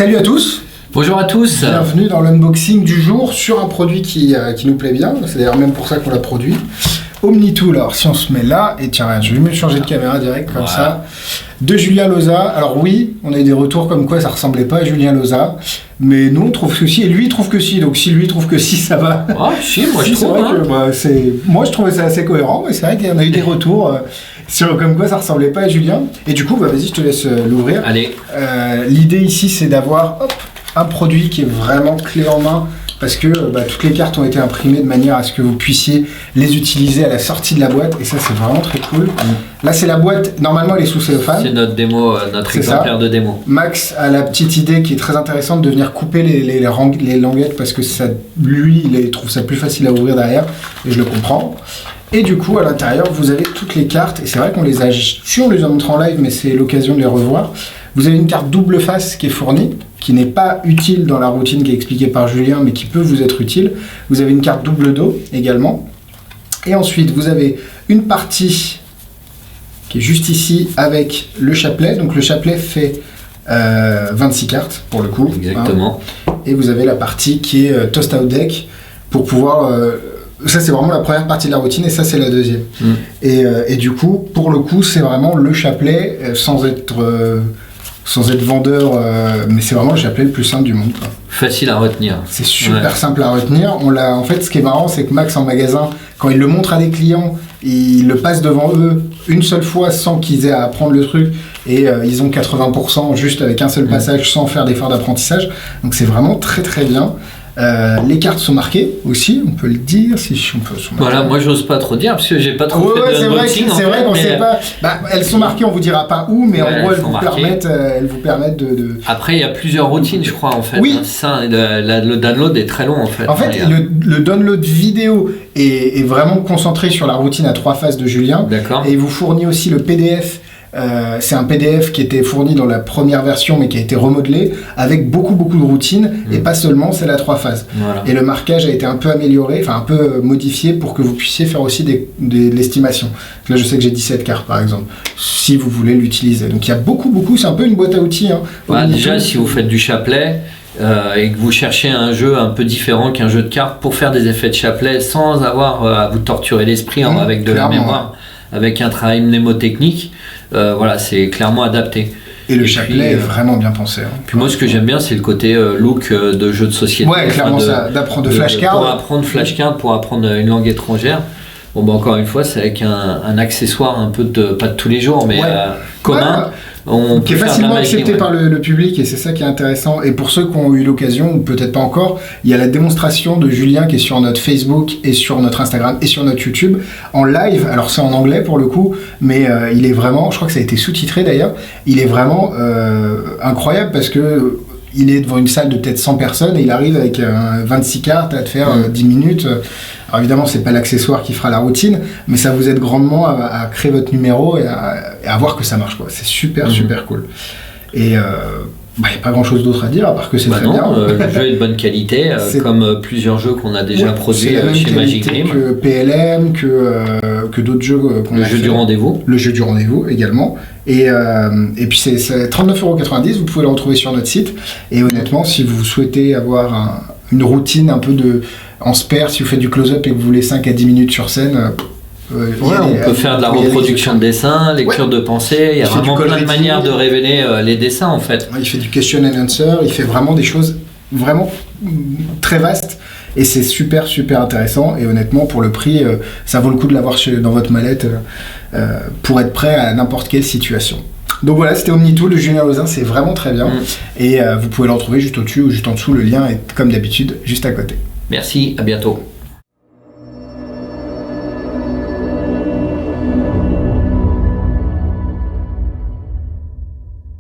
Salut à tous. Bonjour à tous. Bienvenue dans l'unboxing du jour sur un produit qui nous plaît bien. C'est d'ailleurs même pour ça qu'on l'a produit. Omnitool. Alors si on se met là, et tiens, je vais mieux changer de caméra direct comme ça. De Julien Loza. Alors oui, on a eu des retours comme quoi ça ressemblait pas à Julien Loza. Mais nous on trouve que si, et lui il trouve que si. Donc si lui trouve que si, ça va. Ah si, moi je trouve. Moi je trouvais ça assez cohérent, mais c'est vrai qu'il y en a eu des retours sur comme quoi ça ressemblait pas à Julien. Et du coup, vas-y, je te laisse l'ouvrir. Allez. L'idée ici c'est d'avoir un produit qui est vraiment clé en main parce que toutes les cartes ont été imprimées de manière à ce que vous puissiez les utiliser à la sortie de la boîte et ça c'est vraiment très cool. Là c'est la boîte, normalement elle est sous cellophane. C'est notre démo, notre exemplaire de démo. Max a la petite idée qui est très intéressante de venir couper les languettes parce que ça, lui il trouve ça plus facile à ouvrir derrière et je le comprends. Et du coup à l'intérieur vous avez toutes les cartes et c'est vrai qu'on les a montré en live mais c'est l'occasion de les revoir. Vous avez une carte double face qui est fournie, qui n'est pas utile dans la routine qui est expliquée par Julien, mais qui peut vous être utile. Vous avez une carte double dos également. Et ensuite, vous avez une partie qui est juste ici avec le chapelet. Donc le chapelet fait 26 cartes pour le coup. Exactement. Hein. Et vous avez la partie qui est Toast Out Deck pour pouvoir... ça c'est vraiment la première partie de la routine et ça c'est la deuxième. Et du coup, pour le coup, c'est vraiment le chapelet sans être vendeur, mais c'est vraiment le chapelet le plus simple du monde, quoi. Facile à retenir. C'est super simple à retenir. En fait, ce qui est marrant, c'est que Max en magasin, quand il le montre à des clients, il le passe devant eux une seule fois sans qu'ils aient à apprendre le truc et ils ont 80% juste avec un seul passage sans faire d'effort d'apprentissage. Donc c'est vraiment très très bien. Les cartes sont marquées aussi, on peut le dire si on peut. Voilà, moi j'ose pas trop dire parce que j'ai pas trop fait de unboxing. C'est vrai qu'on sait pas. Elles sont marquées, on vous dira pas où, mais en gros elles vous permettent de. Après il y a plusieurs routines, je crois en fait. Oui. Ça, le download est très long en fait. En fait, le download vidéo est vraiment concentré sur la routine à 3 phases de Julien. D'accord. Et il vous fournit aussi le PDF. C'est un PDF qui était fourni dans la première version mais qui a été remodelé avec beaucoup de routines et pas seulement, c'est la 3 phases. Voilà. Et le marquage a été un peu amélioré, enfin un peu modifié pour que vous puissiez faire aussi de l'estimation. Là je sais que j'ai 17 cartes par exemple, si vous voulez l'utiliser. Donc il y a beaucoup, c'est un peu une boîte à outils. Hein, déjà si vous faites du chapelet et que vous cherchez un jeu un peu différent qu'un jeu de cartes pour faire des effets de chapelet sans avoir à vous torturer l'esprit avec de la mémoire, avec un travail mnémotechnique, voilà, c'est clairement adapté. Et le chapelet est vraiment bien pensé. Puis moi, ce que j'aime bien, c'est le côté look de jeu de société. Ouais, clairement, d'apprendre de flashcards. Pour apprendre flashcards, pour apprendre une langue étrangère. Bon, encore une fois, c'est avec un accessoire un peu pas de tous les jours, mais commun. Qui est facilement accepté par le public et c'est ça qui est intéressant. Et pour ceux qui ont eu l'occasion, ou peut-être pas encore, il y a la démonstration de Julien qui est sur notre Facebook et sur notre Instagram et sur notre YouTube en live. Alors c'est en anglais pour le coup, mais il est vraiment, je crois que ça a été sous-titré d'ailleurs, il est vraiment incroyable parce que il est devant une salle de peut-être 100 personnes et il arrive avec 26 cartes à te faire 10 minutes. Alors évidemment, c'est pas l'accessoire qui fera la routine, mais ça vous aide grandement à créer votre numéro et à voir que ça marche, quoi. C'est super cool. Et il n'y a pas grand-chose d'autre à dire, à part que c'est très bien. Le jeu est de bonne qualité, comme plusieurs jeux qu'on a déjà produits chez Magic Dream. Que PLM, que d'autres jeux qu'on a Le jeu du rendez-vous. Le jeu du rendez-vous également. Et puis c'est 39,90€, vous pouvez le retrouver sur notre site. Et honnêtement, si vous souhaitez avoir une routine un peu en spare, si vous faites du close-up et que vous voulez 5 à 10 minutes sur scène, on peut faire de la reproduction de dessins, lecture de pensée, il y a vraiment plein de manières de révéler les dessins en fait. Il fait du question and answer, il fait vraiment des choses vraiment très vastes et c'est super intéressant et honnêtement pour le prix, ça vaut le coup de l'avoir dans votre mallette pour être prêt à n'importe quelle situation. Donc voilà, c'était Omnitool de Julien Loza, c'est vraiment très bien et vous pouvez le retrouver juste au-dessus ou juste en dessous, le lien est comme d'habitude juste à côté. Merci, à bientôt.